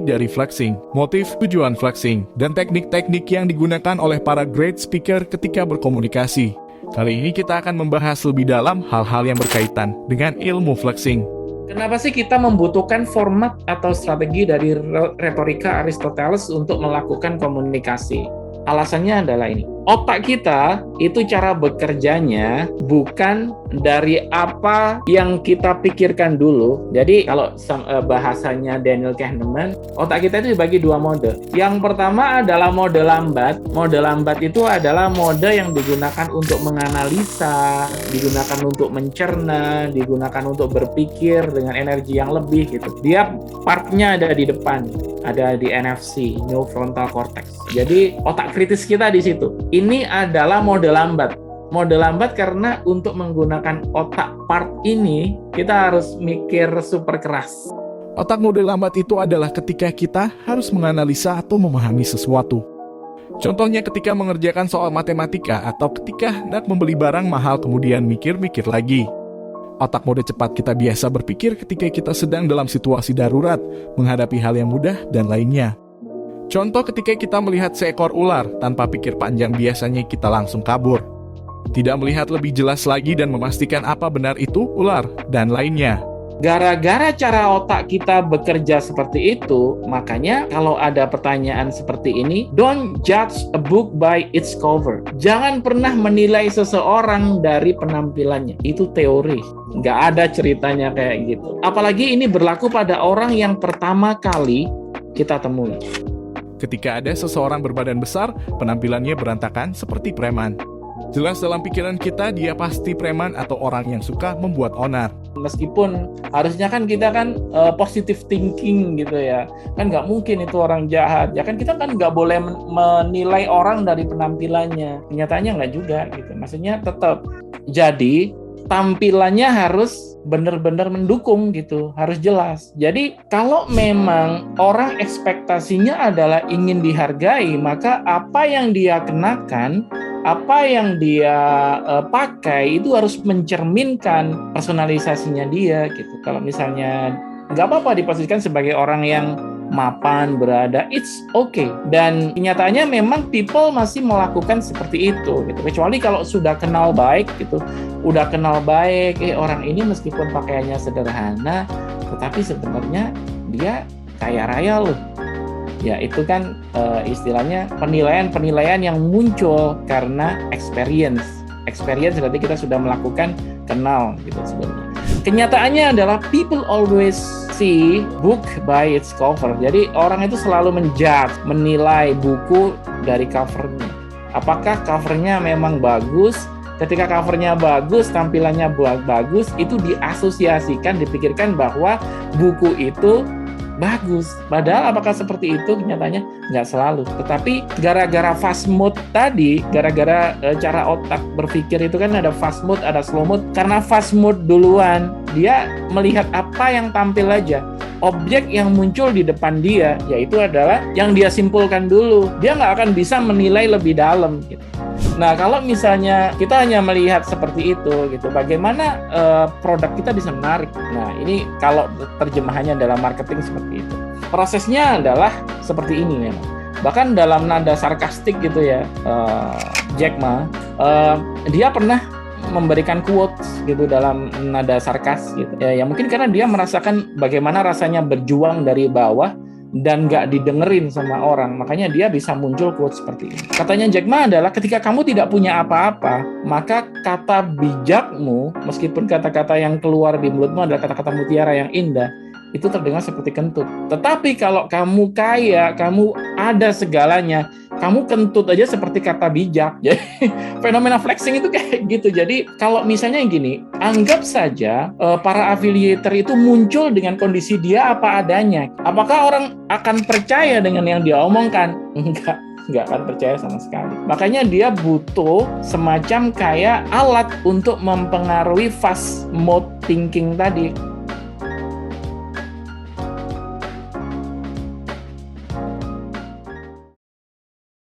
dari flexing, motif, tujuan flexing, dan teknik-teknik yang digunakan oleh para great speaker ketika berkomunikasi. Kali ini kita akan membahas lebih dalam hal-hal yang berkaitan dengan ilmu flexing. Kenapa sih kita membutuhkan format atau strategi dari retorika Aristoteles untuk melakukan komunikasi? Alasannya adalah ini. Otak kita itu cara bekerjanya bukan dari apa yang kita pikirkan dulu. Jadi kalau bahasanya Daniel Kahneman, otak kita itu dibagi dua mode. Yang pertama adalah mode lambat. Mode lambat itu adalah mode yang digunakan untuk menganalisa, digunakan untuk mencerna, digunakan untuk berpikir dengan energi yang lebih gitu. Dia partnya ada di depan, ada di NFC, New Frontal Cortex. Jadi otak kritis kita di situ. Ini adalah mode lambat. Mode lambat karena untuk menggunakan otak part ini, kita harus mikir super keras. Otak mode lambat itu adalah ketika kita harus menganalisa atau memahami sesuatu. Contohnya ketika mengerjakan soal matematika atau ketika hendak membeli barang mahal kemudian mikir-mikir lagi. Otak mode cepat kita biasa berpikir ketika kita sedang dalam situasi darurat, menghadapi hal yang mudah dan lainnya. Contoh ketika kita melihat seekor ular, tanpa pikir panjang biasanya kita langsung kabur. Tidak melihat lebih jelas lagi dan memastikan apa benar itu ular, dan lainnya. Gara-gara cara otak kita bekerja seperti itu, makanya kalau ada pertanyaan seperti ini, don't judge a book by its cover. Jangan pernah menilai seseorang dari penampilannya. Itu teori. Nggak ada ceritanya kayak gitu. Apalagi ini berlaku pada orang yang pertama kali kita temui. Ketika ada seseorang berbadan besar, penampilannya berantakan seperti preman. Jelas dalam pikiran kita dia pasti preman atau orang yang suka membuat onar. Meskipun harusnya kan kita kan positive thinking gitu ya. Kan nggak mungkin itu orang jahat. Ya kan kita kan nggak boleh menilai orang dari penampilannya. Kenyataannya nggak juga gitu. Maksudnya tetap. Jadi tampilannya harus benar-benar mendukung gitu, harus jelas. Jadi kalau memang orang ekspektasinya adalah ingin dihargai, maka apa yang dia kenakan, apa yang dia pakai itu harus mencerminkan personalisasinya dia gitu. Kalau misalnya nggak apa-apa diposisikan sebagai orang yang mapan, berada, it's okay. Dan kenyataannya memang people masih melakukan seperti itu gitu. Kecuali kalau sudah kenal baik gitu, udah kenal baik, orang ini meskipun pakaiannya sederhana, tetapi sebenarnya dia kaya raya loh. Ya itu kan istilahnya penilaian yang muncul karena experience. Experience berarti kita sudah melakukan kenal gitu sebenarnya. Kenyataannya adalah people always see book by its cover. Jadi orang itu selalu menilai buku dari covernya. Apakah covernya memang bagus? Ketika covernya bagus, tampilannya bagus, itu diasosiasikan, dipikirkan bahwa buku itu bagus. Padahal apakah seperti itu? Kenyataannya nggak selalu. Tetapi gara-gara fast mode tadi, gara-gara cara otak berpikir itu kan ada fast mode, ada slow mode. Karena fast mode duluan, dia melihat apa yang tampil aja. Objek yang muncul di depan dia, yaitu adalah yang dia simpulkan dulu. Dia nggak akan bisa menilai lebih dalam gitu. Nah, kalau misalnya kita hanya melihat seperti itu, gitu, bagaimana produk kita bisa menarik? Nah, ini kalau terjemahannya dalam marketing seperti itu. Prosesnya adalah seperti ini memang. Bahkan dalam nada sarkastik gitu ya, Jack Ma, dia pernah memberikan quotes gitu dalam nada sarkas gitu. Ya mungkin karena dia merasakan bagaimana rasanya berjuang dari bawah dan nggak didengerin sama orang, makanya dia bisa muncul quote seperti ini. Katanya Jack Ma adalah ketika kamu tidak punya apa-apa, maka kata bijakmu, meskipun kata-kata yang keluar di mulutmu adalah kata-kata mutiara yang indah, itu terdengar seperti kentut. Tetapi kalau kamu kaya, kamu ada segalanya, kamu kentut aja seperti kata bijak. Jadi fenomena flexing itu kayak gitu. Jadi kalau misalnya gini, anggap saja para affiliator itu muncul dengan kondisi dia apa adanya. Apakah orang akan percaya dengan yang dia omongkan? Nggak akan percaya sama sekali. Makanya dia butuh semacam kayak alat untuk mempengaruhi fast mode thinking tadi.